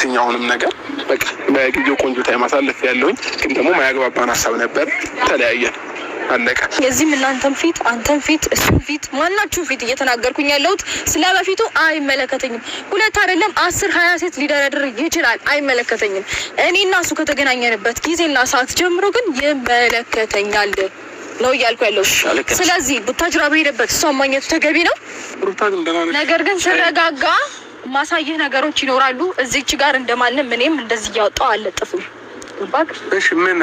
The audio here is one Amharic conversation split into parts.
የትኛውንም ነገር በቃ በጊዜው ቆንጆ ታይም አሳልፍ ያለውኝ ግን ደግሞ ማያግባባን ሀሳብ ነበር። ተለያየን፣ አለቀ። የዚህም እናንተም ፊት አንተም ፊት እሱም ፊት ማናችሁም ፊት እየተናገርኩኝ ያለሁት ስለበፊቱ አይመለከተኝም። ሁለት አይደለም 10-20 ሴት ሊደረድር ይችላል፣ አይመለከተኝም። እኔና እሱ ከተገናኘንበት ጊዜና ሰዓት ጀምሮ ግን ይመለከተኛል ነው እያልኩ ያለው። ስለዚህ ቡታጅራ በሄደበት እሷን ማግኘቱ ተገቢ ነው። ነገር ግን ስረጋጋ ማሳየህ ነገሮች ይኖራሉ። እዚች ጋር እንደማንም እኔም እንደዚህ እያወጣው አልለጥፍም። እሺ ምን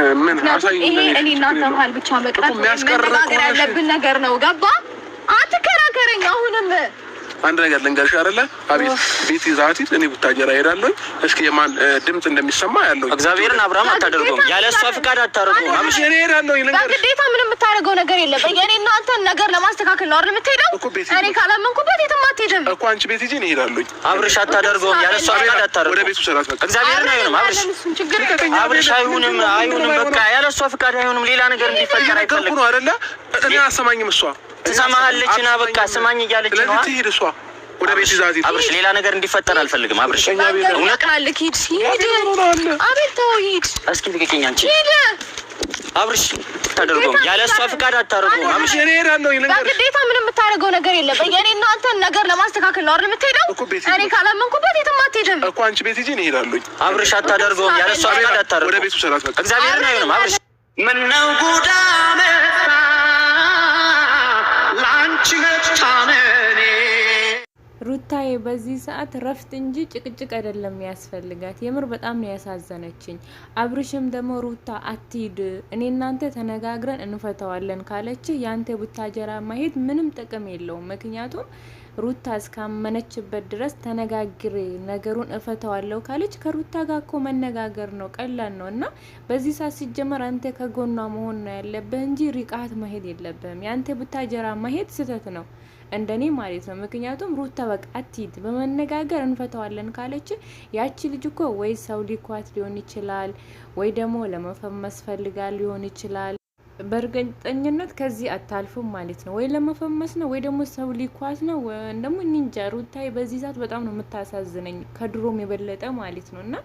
አሳይ። ይሄ እኔ እናንተ መሀል ብቻ መቅረት መነጋገር ያለብን ነገር ነው። ገባ? አትከራከረኝ። አሁንም አንድ ነገር ልንገርሽ አይደለ? አቤት ቤት ይዛት እኔ ቡታጀራ እሄዳለሁ። እስኪ የማን ድምጽ እንደሚሰማ ያለው እግዚአብሔርን አብርሃም አታደርገውም። ያለ እሷ ፍቃድ አታደርገውም። አብሽ እኔ እሄዳለሁ። በግዴታ ምንም የምታደርገው ነገር የለም። እኔ እና አንተን ነገር ለማስተካከል ነው አይደል የምትሄደው? እኔ ካላመንኩበት የትም አትሄድም እኮ። አንቺ ቤት ሂጂ፣ እኔ እሄዳለሁ። አብርሽ አታደርገውም። ያለ እሷ ፍቃድ አታደርገውም። ወደ ቤቱ ሰራት በቃ እግዚአብሔርን አይሆንም። አብርሽ አይሆንም፣ በቃ ያለ እሷ ፍቃድ አይሆንም። ሌላ ነገር እንዲፈጠር አይፈልግም ነው አይደለ? እኔ አሰማኝም። እሷ ትሰማሃለች እና በቃ ስማኝ እያለች ነው። ለዚህ ትሄድ እሷ ወደ ቤት ይዛት። አብርሽ ሌላ ነገር እንዲፈጠር አልፈልግም። አብርሽ እውነት ቃልክ ሂድ። አቤት ተው ሂድ። እስኪ ልቀቂኝ አንቺ። አብርሽ አታደርገውም። ያለ እሷ ፍቃድ አታደርገውም። አብርሽ እኔ እሄዳለሁ። በግዴታ ምንም የምታደርገው ነገር የለም። እኔ እና አንተን ነገር ለማስተካከል ነው አይደል የምትሄደው? እኔ ካላመንኩበት የትም አትሄድም እኮ። አንቺ ቤት ሂጂ፣ እኔ እሄዳለሁ። አብርሽ አታደርገውም። ያለ እሷ ፍቃድ አታደርገውም። ወደ ቤቱ ሰራት በቃ እግዚአብሔርን አይሆንም። አብርሽ ምነው ጉዳ መጣ ላንቺ መጣኔ ሩታዬ በዚህ ሰዓት ረፍት እንጂ ጭቅጭቅ አይደለም ያስፈልጋት። የምር በጣም ነው ያሳዘነችኝ። አብርሽም ደግሞ ሩታ አትሂድ፣ እኔ እናንተ ተነጋግረን እንፈታዋለን ካለች ያንተ ቡታጀራ ማሄድ ምንም ጥቅም የለውም። ምክንያቱም ሩታ እስካመነችበት ድረስ ተነጋግሬ ነገሩን እፈታዋለሁ ካለች ከሩታ ጋር እኮ መነጋገር ነው፣ ቀላል ነው። እና በዚህ ሰዓት ሲጀመር አንተ ከጎኗ መሆን ነው ያለብህ እንጂ ሪቃት መሄድ የለብህም። ያንተ ቡታጀራ ማሄድ ስህተት ነው እንደኔ ማለት ነው። ምክንያቱም ሩታ በቃ አትሂድ፣ በመነጋገር እንፈታዋለን ካለች ያቺ ልጅ እኮ ወይ ሰው ሊኳት ሊሆን ይችላል፣ ወይ ደግሞ ለመፈመስ ፈልጋ ሊሆን ይችላል። በእርግጠኝነት ከዚህ አታልፍም ማለት ነው። ወይ ለመፈመስ ነው፣ ወይ ደግሞ ሰው ሊኳት ነው። ደግሞ ኒንጃ ሩታዬ በዚህ ሰዓት በጣም ነው የምታሳዝነኝ፣ ከድሮም የበለጠ ማለት ነው። እና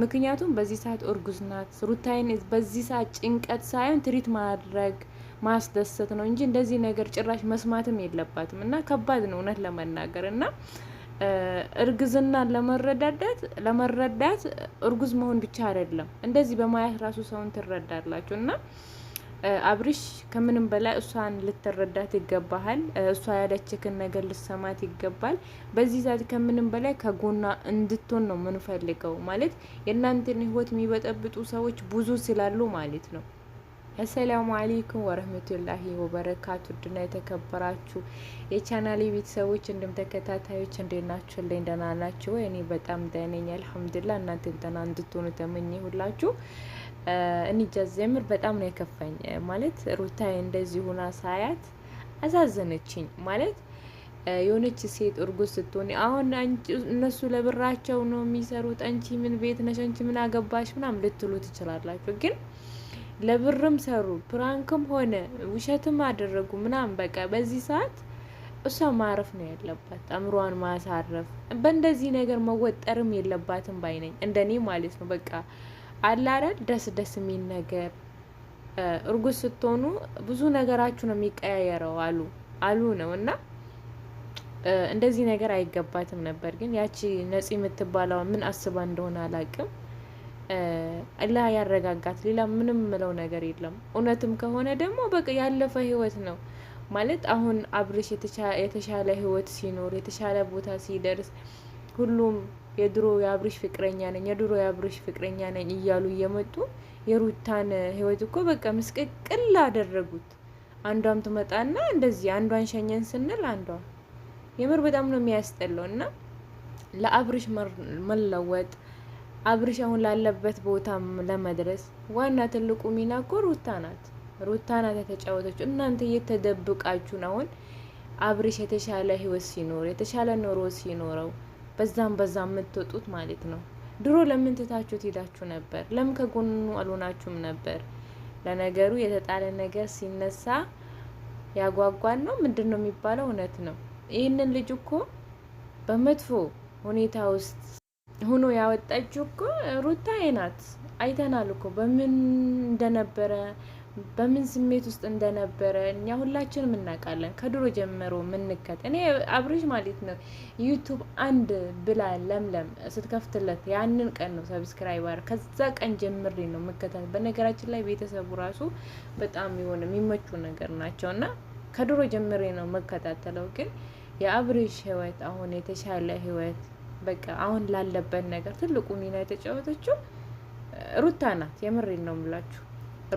ምክንያቱም በዚህ ሰዓት እርጉዝ ናት። ሩታዬን በዚህ ሰዓት ጭንቀት ሳይሆን ትሪት ማድረግ ማስደሰት ነው እንጂ እንደዚህ ነገር ጭራሽ መስማትም የለባትም። እና ከባድ ነው እውነት ለመናገር። እና እርግዝና ለመረዳት እርጉዝ መሆን ብቻ አይደለም፣ እንደዚህ በማየት ራሱ ሰውን ትረዳላችሁ። እና አብርሽ ከምንም በላይ እሷን ልትረዳት ይገባሃል። እሷ ያለችክን ነገር ልሰማት ይገባል። በዚህ ሰዓት ከምንም በላይ ከጎኗ እንድትሆን ነው የምንፈልገው። ማለት የእናንተን ህይወት የሚበጠብጡ ሰዎች ብዙ ስላሉ ማለት ነው። አሰላሙ አለይኩም ወረህመቱላሂ ወበረካቱ። ድና የተከበራችሁ የቻናሌ ቤተሰቦች እንዲሁም ተከታታዮች እንዴት ናችሁ? ደህና ናችሁ? እኔ በጣም ደህና ነኝ አልሐምዱሊላህ። እናንተም ደህና እንድትሆኑ ተመኘሁላችሁ። እኔ ጀዘምር በጣም ነው የከፋኝ። ማለት ሩታዬ እንደዚህ ሆና ሳያት አሳዘነችኝ። ማለት የሆነች ሴት እርጉዝ ስትሆን አሁን እነሱ ለብራቸው ነው የሚሰሩት። አንቺ ምን ቤት ነሽ? አንቺ ምን አገባሽ? ምናምን ልትሉ ትችላላችሁ። ግን ለብርም ሰሩ ፕራንክም ሆነ ውሸትም አደረጉ ምናምን በቃ በዚህ ሰዓት እሷ ማረፍ ነው ያለባት፣ አምሯን ማሳረፍ። በእንደዚህ ነገር መወጠርም የለባትም ባይነኝ እንደኔ ማለት ነው። በቃ አላረል ደስ የሚል ነገር እርጉዝ ስትሆኑ ብዙ ነገራችሁ ነው የሚቀያየረው አሉ ነው። እና እንደዚህ ነገር አይገባትም ነበር። ግን ያቺ ነፂ የምትባለው ምን አስባ እንደሆነ አላቅም። አላህ ያረጋጋት። ሌላ ምንም ምለው ነገር የለም። እውነትም ከሆነ ደግሞ በቃ ያለፈ ህይወት ነው ማለት አሁን አብርሽ የተሻለ ህይወት ሲኖር የተሻለ ቦታ ሲደርስ ሁሉም የድሮ የአብርሽ ፍቅረኛ ነኝ እያሉ እየመጡ የሩታን ህይወት እኮ በቃ ምስቅቅል አደረጉት። አንዷም ትመጣና እንደዚህ አንዷን ሸኘን ስንል አንዷ የምር በጣም ነው የሚያስጠላው። እና ለአብርሽ መለወጥ አብርሽ አሁን ላለበት ቦታ ለመድረስ ዋና ትልቁ ሚና እኮ ሩታ ናት የተጫወተችው። እናንተ እየተደብቃችሁ ነው። አሁን አብርሽ የተሻለ ህይወት ሲኖር የተሻለ ኑሮ ሲኖረው በዛም የምትወጡት ማለት ነው። ድሮ ለምን ትታችሁት ሄዳችሁ ነበር? ለምን ከጎኑ አልሆናችሁም ነበር? ለነገሩ የተጣለ ነገር ሲነሳ ያጓጓን ነው ምንድነው የሚባለው? እውነት ነው። ይህንን ልጅ እኮ በመጥፎ ሁኔታ ውስጥ ሆኖ ያወጣችው እኮ ሩታዬ ናት። አይተናል እኮ በምን እንደነበረ በምን ስሜት ውስጥ እንደነበረ እኛ ሁላችንም እናውቃለን። ከድሮ ጀምሮ እኔ አብርሽ ማለት ነው ዩቱብ አንድ ብላ ለምለም ስትከፍትለት ያንን ቀን ነው ሰብስክራይበር ከዛ ቀን ጀምሬ ነው መከታተል። በነገራችን ላይ ቤተሰቡ ራሱ በጣም የሆነ የሚመቹ ነገር ናቸውና ከድሮ ጀምሬ ነው መከታተለው። ግን የአብርሽ ህይወት አሁን የተሻለ ህይወት በቃ አሁን ላለበት ነገር ትልቁ ሚና የተጫወተችው ሩታ ናት። የምሬን ነው የምላችሁ።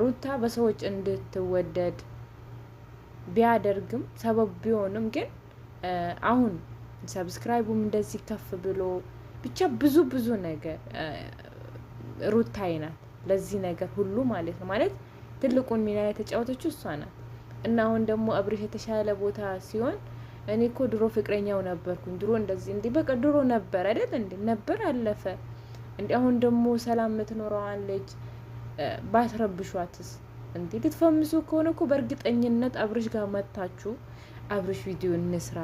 ሩታ በሰዎች እንድትወደድ ቢያደርግም ሰበብ ቢሆንም ግን አሁን ሰብስክራይቡም እንደዚህ ከፍ ብሎ ብቻ ብዙ ነገር ሩታዬ ናት ለዚህ ነገር ሁሉ ማለት ነው። ማለት ትልቁን ሚና የተጫወተችው እሷ ናት። እና አሁን ደግሞ አብርሽ የተሻለ ቦታ ሲሆን እኔ እኮ ድሮ ፍቅረኛው ነበርኩኝ ድሮ እንደዚህ እንዴ በቃ ድሮ ነበር አይደል እንዴ ነበር አለፈ እንዴ አሁን ደግሞ ሰላም የምትኖረዋን ልጅ ባትረብሿትስ እንዴ? ልትፈምሱ ከሆነ እኮ በእርግጠኝነት አብርሽ ጋር መታችሁ አብርሽ ቪዲዮ እንስራ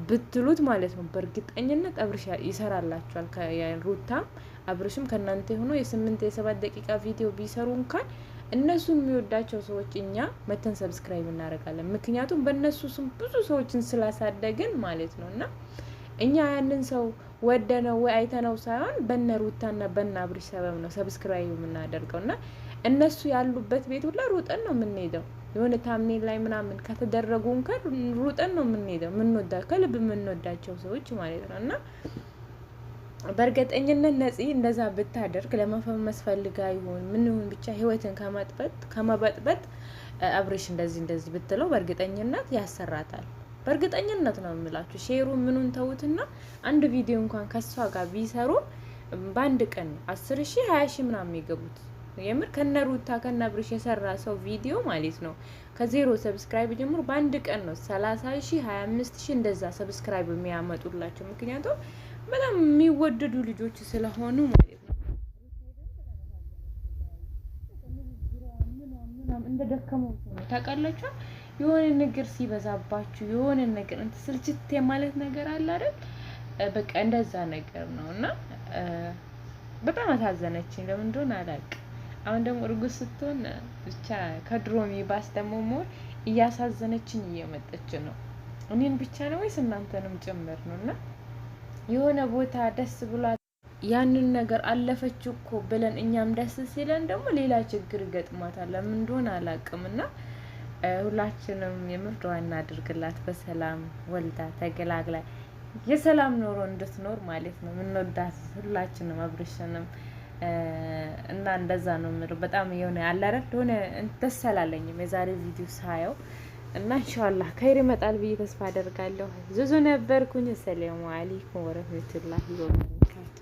ብትሉት ማለት ነው በእርግጠኝነት አብርሽ ይሰራላችኋል። ከሩታም አብርሽም ከናንተ ሆኖ የ8-7 ደቂቃ ቪዲዮ ቢሰሩ እንኳን እነሱ የሚወዳቸው ሰዎች እኛ መተን ሰብስክራይብ እናደርጋለን። ምክንያቱም በእነሱ ስም ብዙ ሰዎችን ስላሳደግን ማለት ነው። እና እኛ ያንን ሰው ወደነው ወይ አይተነው ሳይሆን በነ ሩታና በነ አብርሽ ሰበብ ነው ሰብስክራይብ የምናደርገው። እና እነሱ ያሉበት ቤት ሁላ ሩጠን ነው የምንሄደው። የሆነ ታምኔል ላይ ምናምን ከተደረጉ እንኳን ሩጠን ነው የምንሄደው። ከልብ የምንወዳቸው ሰዎች ማለት ነው። እና በእርግጠኝነት ነፂ እንደዛ ብታደርግ ለመፈመስ ፈልጋ ይሁን ምን ይሁን ብቻ ህይወትን ከመበጥበጥ አብርሽ እንደዚህ ብትለው በእርግጠኝነት ያሰራታል። በእርግጠኝነት ነው የምላችሁ። ሼሩ ምኑን ተውትና አንድ ቪዲዮ እንኳን ከሷ ጋር ቢሰሩ በአንድ ቀን 10,000 20,000 ምናምን የሚገቡት የምር ከነሩታ ከነብርሽ የሰራ ሰው ቪዲዮ ማለት ነው ከዜሮ ሰብስክራይብ ጀምሮ በአንድ ቀን ነው 30,000 25,000 እንደዛ ሰብስክራይብ የሚያመጡላቸው። ምክንያቱም በጣም የሚወደዱ ልጆች ስለሆኑ ማለት ነው። እንደደከመው ነው ታውቃላችሁ። የሆነ ነገር ሲበዛባችሁ የሆነ ነገር እንትን ስልችት ማለት ነገር አለ አይደል? በቃ እንደዛ ነገር ነውና በጣም አሳዘነችኝ። ለምን እንደሆነ አላውቅም። አሁን ደግሞ እርጉዝ ስትሆን ብቻ ከድሮ የሚባስ ደግሞ ሞር እያሳዘነችኝ እየመጣች ነው። እኔን ብቻ ነው ወይስ እናንተንም ጭምር ነውና የሆነ ቦታ ደስ ብሏት ያንን ነገር አለፈች እኮ ብለን እኛም ደስ ሲለን ደግሞ ሌላ ችግር ይገጥማታል። ለምን እንደሆነ አላውቅምና ሁላችንም የምር ዱዓ እናድርግላት በሰላም ወልዳ ተገላግላ የሰላም ኖሮ እንድትኖር ማለት ነው። ምንወዳት ሁላችንም አብርሽንም እና እንደዛ ነው የምለው። በጣም የሆነ አላረድ ሆነ ደስ አላለኝም የዛሬ ቪዲዮ ሳየው እና ኢንሻአላህ ከይር ይመጣል ብዬ ተስፋ አደርጋለሁ። ዙዙ ነበርኩኝ። ሰላም አለይኩም ወራህመቱላሂ ወበረካቱ።